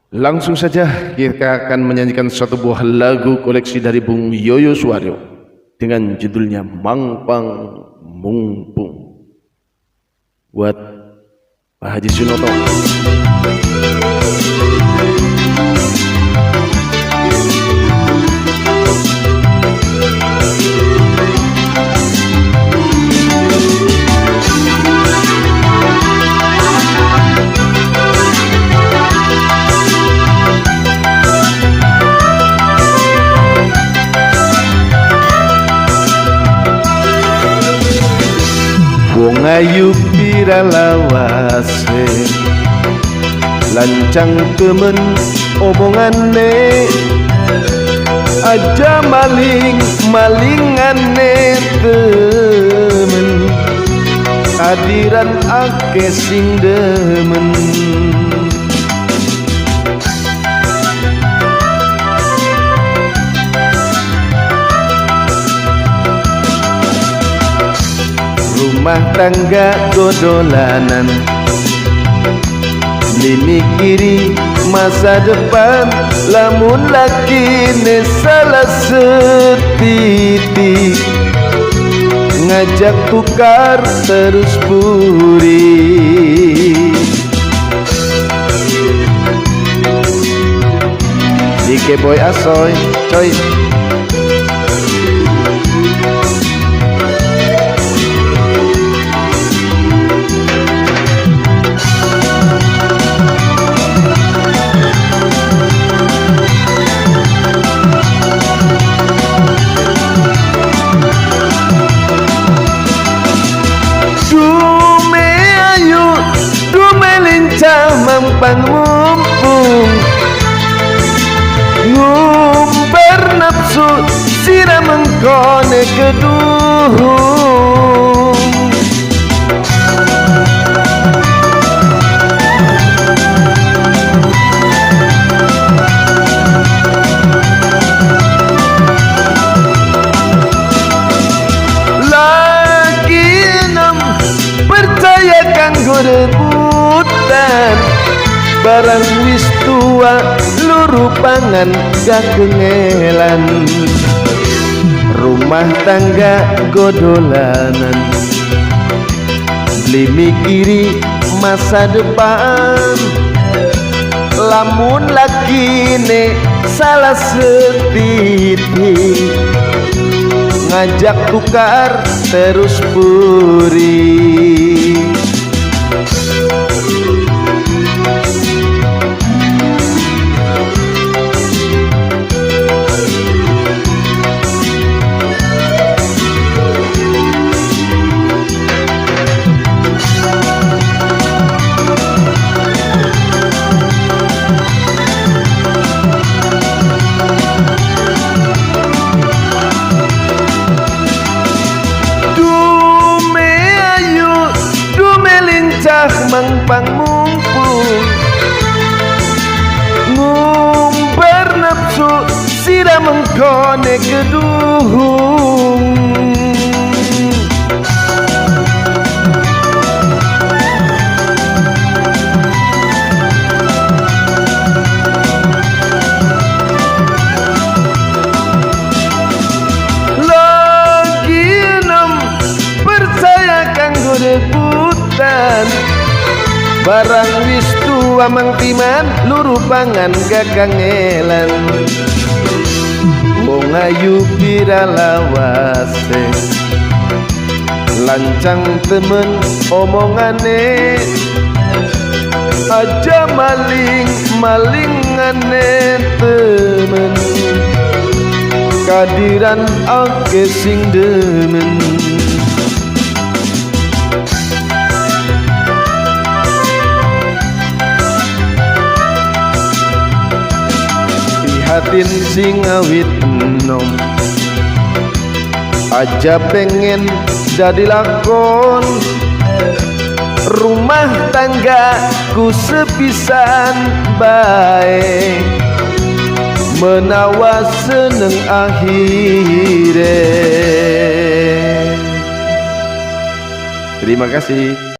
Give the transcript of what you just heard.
Langsung saja kita akan menyanyikan satu buah lagu koleksi dari Bung Yoyo Suaryo dengan judulnya Mangpang Mungpung buat Pak Haji Sunoto. Wong ayu pira lawase lancang temen omongane aja malingane temen hadiran ake sing demen. Rumah tangga godolanan dimikiri masa depan lamun lakine salah setitik ngajak tukar terus puri. Ike boy asoy coy Mangpang mumpung ngumbar nafsu sira mengkone kedung. Lagi enam percaya kanggo rebutan barang wis tua luru pangan gak kengelan. Rumah tangga godolanan beli mikiri masa depan lamun lakine salah setitik ngajak tukar terus puri. Mangpang mumpung ngumbar nafsu sira mengkone kedung. Lagi enam percaya kanggo rebutan barang wis tua mangtiman luru pangan gak kangelan. Wong ayu pira lawase lancang temen omongane aja malingane temen kadiran ake sing demen. Hatin sing awit enom aja pengen jadi lakon. Rumah tanggaku sepisan bae menawa seneng akhire. Terima kasih.